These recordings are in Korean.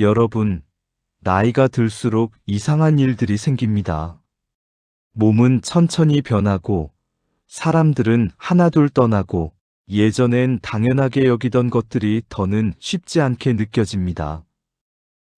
여러분, 나이가 들수록 이상한 일들이 생깁니다. 몸은 천천히 변하고, 사람들은 하나둘 떠나고, 예전엔 당연하게 여기던 것들이 더는 쉽지 않게 느껴집니다.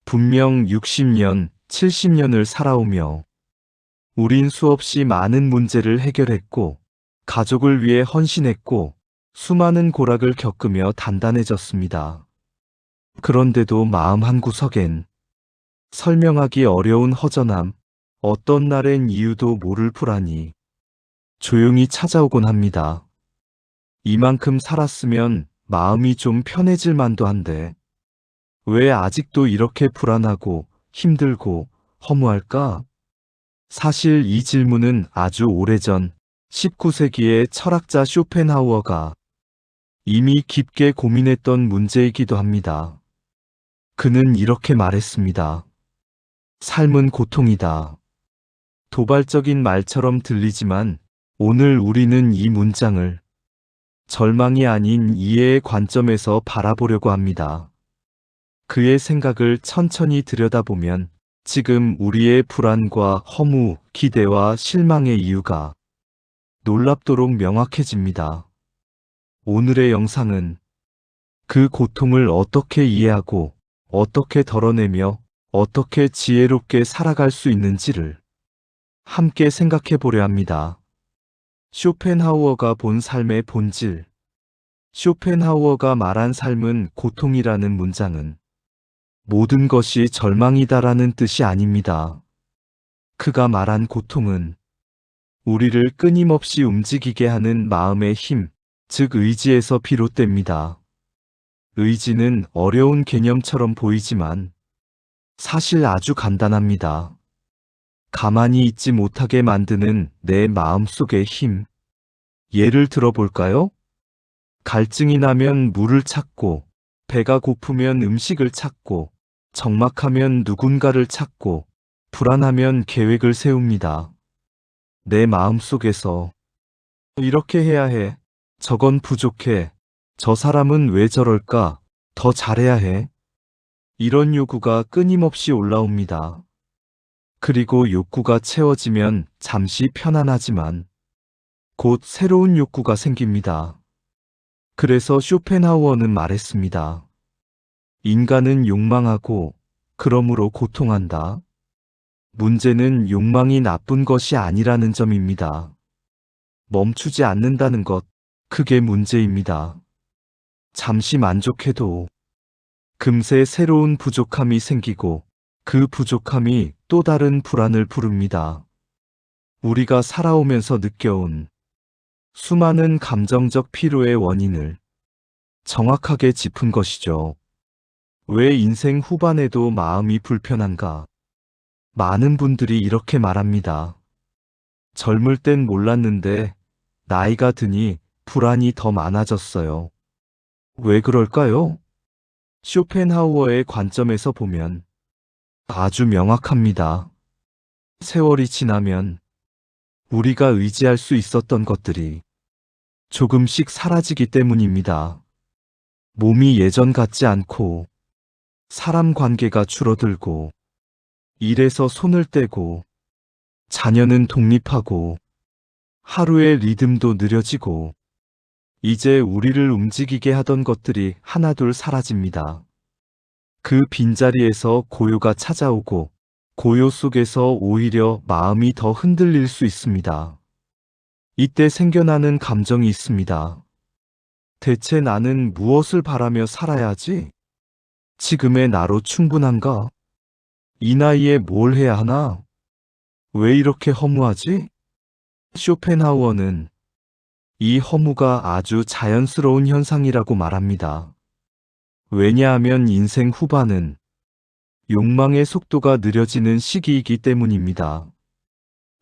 분명 60년, 70년을 살아오며, 우린 수없이 많은 문제를 해결했고, 가족을 위해 헌신했고, 수많은 고락을 겪으며 단단해졌습니다. 그런데도 마음 한구석엔 설명하기 어려운 허전함, 어떤 날엔 이유도 모를 불안이 조용히 찾아오곤 합니다. 이만큼 살았으면 마음이 좀 편해질 만도 한데, 왜 아직도 이렇게 불안하고 힘들고 허무할까? 사실 이 질문은 아주 오래전 19세기의 철학자 쇼펜하우어가 이미 깊게 고민했던 문제이기도 합니다. 그는 이렇게 말했습니다. 삶은 고통이다. 도발적인 말처럼 들리지만 오늘 우리는 이 문장을 절망이 아닌 이해의 관점에서 바라보려고 합니다. 그의 생각을 천천히 들여다보면 지금 우리의 불안과 허무, 기대와 실망의 이유가 놀랍도록 명확해집니다. 오늘의 영상은 그 고통을 어떻게 이해하고 어떻게 덜어내며 어떻게 지혜롭게 살아갈 수 있는지를 함께 생각해 보려 합니다. 쇼펜하우어가 본 삶의 본질. 쇼펜하우어가 말한 삶은 고통이라는 문장은 모든 것이 절망이다라는 뜻이 아닙니다. 그가 말한 고통은 우리를 끊임없이 움직이게 하는 마음의 힘, 즉 의지에서 비롯됩니다. 의지는 어려운 개념처럼 보이지만 사실 아주 간단합니다. 가만히 있지 못하게 만드는 내 마음속의 힘. 예를 들어볼까요? 갈증이 나면 물을 찾고, 배가 고프면 음식을 찾고, 적막하면 누군가를 찾고, 불안하면 계획을 세웁니다. 내 마음속에서 이렇게 해야 해. 저건 부족해. 저 사람은 왜 저럴까? 더 잘해야 해. 이런 요구가 끊임없이 올라옵니다. 그리고 욕구가 채워지면 잠시 편안하지만 곧 새로운 욕구가 생깁니다. 그래서 쇼펜하우어는 말했습니다. 인간은 욕망하고 그러므로 고통한다. 문제는 욕망이 나쁜 것이 아니라는 점입니다. 멈추지 않는다는 것, 그게 문제입니다. 잠시 만족해도 금세 새로운 부족함이 생기고 그 부족함이 또 다른 불안을 부릅니다. 우리가 살아오면서 느껴온 수많은 감정적 피로의 원인을 정확하게 짚은 것이죠. 왜 인생 후반에도 마음이 불편한가? 많은 분들이 이렇게 말합니다. 젊을 땐 몰랐는데 나이가 드니 불안이 더 많아졌어요. 왜 그럴까요? 쇼펜하우어의 관점에서 보면 아주 명확합니다. 세월이 지나면 우리가 의지할 수 있었던 것들이 조금씩 사라지기 때문입니다. 몸이 예전 같지 않고, 사람 관계가 줄어들고, 일에서 손을 떼고, 자녀는 독립하고, 하루의 리듬도 느려지고, 이제 우리를 움직이게 하던 것들이 하나둘 사라집니다. 그 빈자리에서 고요가 찾아오고, 고요 속에서 오히려 마음이 더 흔들릴 수 있습니다. 이때 생겨나는 감정이 있습니다. 대체 나는 무엇을 바라며 살아야지? 지금의 나로 충분한가? 이 나이에 뭘 해야 하나? 왜 이렇게 허무하지? 쇼펜하우어는 이 허무가 아주 자연스러운 현상이라고 말합니다. 왜냐하면 인생 후반은 욕망의 속도가 느려지는 시기이기 때문입니다.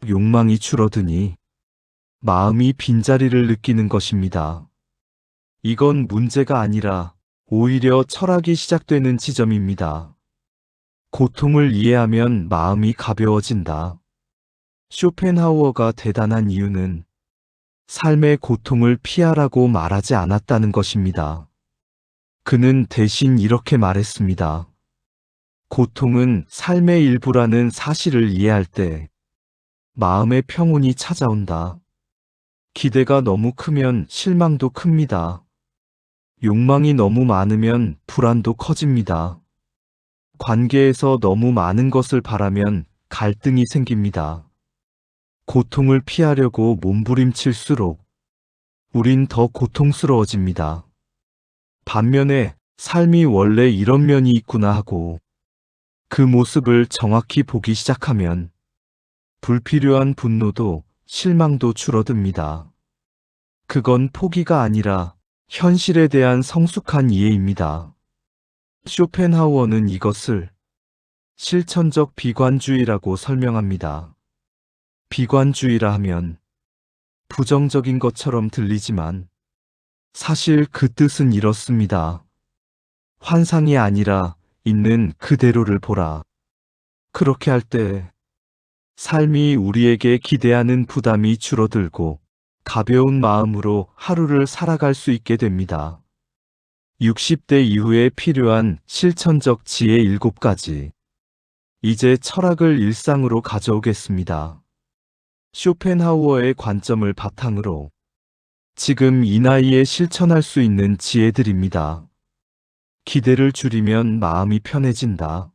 욕망이 줄어드니 마음이 빈자리를 느끼는 것입니다. 이건 문제가 아니라 오히려 철학이 시작되는 지점입니다. 고통을 이해하면 마음이 가벼워진다. 쇼펜하우어가 대단한 이유는 삶의 고통을 피하라고 말하지 않았다는 것입니다. 그는 대신 이렇게 말했습니다. 고통은 삶의 일부라는 사실을 이해할 때 마음의 평온이 찾아온다. 기대가 너무 크면 실망도 큽니다. 욕망이 너무 많으면 불안도 커집니다. 관계에서 너무 많은 것을 바라면 갈등이 생깁니다. 고통을 피하려고 몸부림칠수록 우린 더 고통스러워집니다. 반면에 삶이 원래 이런 면이 있구나 하고 그 모습을 정확히 보기 시작하면 불필요한 분노도 실망도 줄어듭니다. 그건 포기가 아니라 현실에 대한 성숙한 이해입니다. 쇼펜하우어는 이것을 실천적 비관주의라고 설명합니다. 비관주의라 하면 부정적인 것처럼 들리지만 사실 그 뜻은 이렇습니다. 환상이 아니라 있는 그대로를 보라. 그렇게 할 때 삶이 우리에게 기대하는 부담이 줄어들고 가벼운 마음으로 하루를 살아갈 수 있게 됩니다. 60대 이후에 필요한 실천적 지혜 7가지. 이제 철학을 일상으로 가져오겠습니다. 쇼펜하우어의 관점을 바탕으로 지금 이 나이에 실천할 수 있는 지혜들입니다. 기대를 줄이면 마음이 편해진다.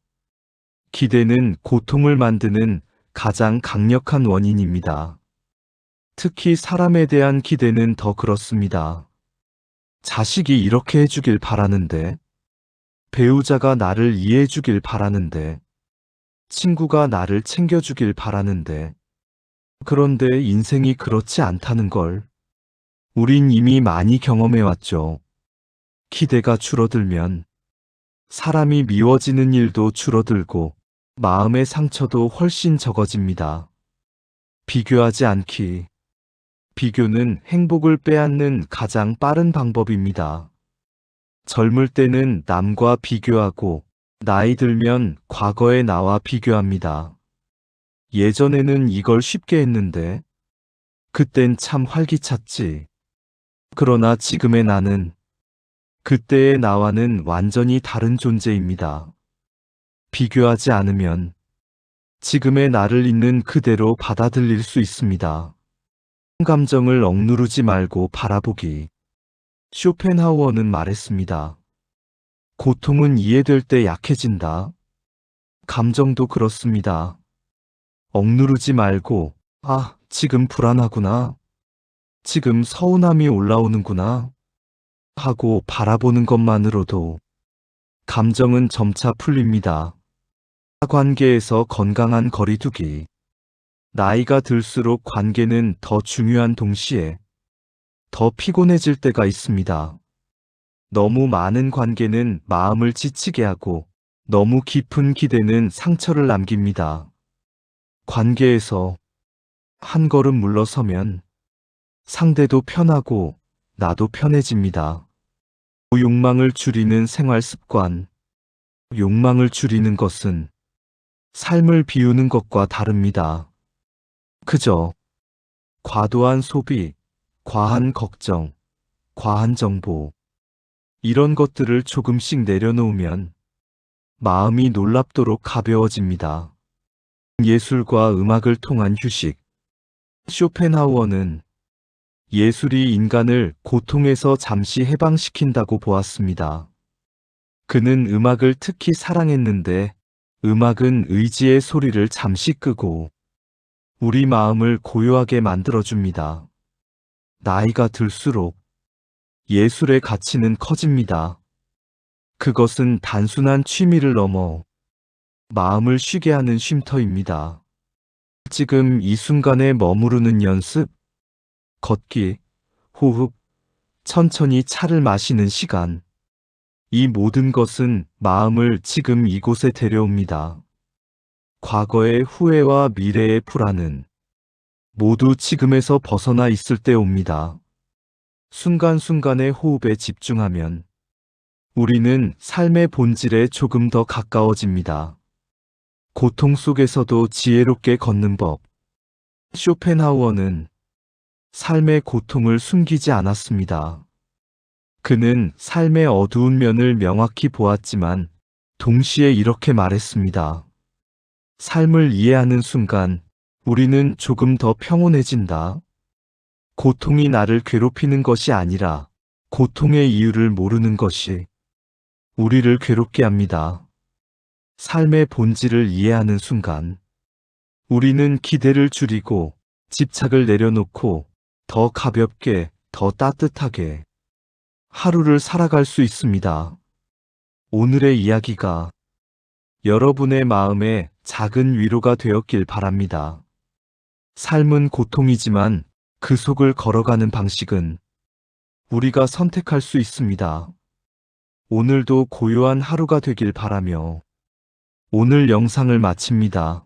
기대는 고통을 만드는 가장 강력한 원인입니다. 특히 사람에 대한 기대는 더 그렇습니다. 자식이 이렇게 해주길 바라는데, 배우자가 나를 이해해주길 바라는데, 친구가 나를 챙겨주길 바라는데, 그런데 인생이 그렇지 않다는 걸 우린 이미 많이 경험해왔죠. 기대가 줄어들면 사람이 미워지는 일도 줄어들고 마음의 상처도 훨씬 적어집니다. 비교하지 않기. 비교는 행복을 빼앗는 가장 빠른 방법입니다. 젊을 때는 남과 비교하고 나이 들면 과거의 나와 비교합니다. 예전에는 이걸 쉽게 했는데 그땐 참 활기찼지. 그러나 지금의 나는 그때의 나와는 완전히 다른 존재입니다. 비교하지 않으면 지금의 나를 있는 그대로 받아들일 수 있습니다. 감정을 억누르지 말고 바라보기. 쇼펜하우어는 말했습니다. 고통은 이해될 때 약해진다. 감정도 그렇습니다. 억누르지 말고, 아, 지금 불안하구나. 지금 서운함이 올라오는구나. 하고 바라보는 것만으로도 감정은 점차 풀립니다. 관계에서 건강한 거리두기. 나이가 들수록 관계는 더 중요한 동시에 더 피곤해질 때가 있습니다. 너무 많은 관계는 마음을 지치게 하고 너무 깊은 기대는 상처를 남깁니다. 관계에서 한 걸음 물러서면 상대도 편하고 나도 편해집니다. 욕망을 줄이는 생활 습관. 욕망을 줄이는 것은 삶을 비우는 것과 다릅니다. 그저 과도한 소비, 과한 걱정, 과한 정보, 이런 것들을 조금씩 내려놓으면 마음이 놀랍도록 가벼워집니다. 예술과 음악을 통한 휴식. 쇼펜하우어는 예술이 인간을 고통에서 잠시 해방시킨다고 보았습니다. 그는 음악을 특히 사랑했는데 음악은 의지의 소리를 잠시 끄고 우리 마음을 고요하게 만들어줍니다. 나이가 들수록 예술의 가치는 커집니다. 그것은 단순한 취미를 넘어 마음을 쉬게 하는 쉼터입니다. 지금 이 순간에 머무르는 연습, 걷기, 호흡, 천천히 차를 마시는 시간. 이 모든 것은 마음을 지금 이곳에 데려옵니다. 과거의 후회와 미래의 불안은 모두 지금에서 벗어나 있을 때 옵니다. 순간순간의 호흡에 집중하면 우리는 삶의 본질에 조금 더 가까워집니다. 고통 속에서도 지혜롭게 걷는 법. 쇼펜하우어는 삶의 고통을 숨기지 않았습니다. 그는 삶의 어두운 면을 명확히 보았지만 동시에 이렇게 말했습니다. 삶을 이해하는 순간 우리는 조금 더 평온해진다. 고통이 나를 괴롭히는 것이 아니라 고통의 이유를 모르는 것이 우리를 괴롭게 합니다. 삶의 본질을 이해하는 순간 우리는 기대를 줄이고 집착을 내려놓고 더 가볍게, 더 따뜻하게 하루를 살아갈 수 있습니다. 오늘의 이야기가 여러분의 마음에 작은 위로가 되었길 바랍니다. 삶은 고통이지만 그 속을 걸어가는 방식은 우리가 선택할 수 있습니다. 오늘도 고요한 하루가 되길 바라며 오늘 영상을 마칩니다.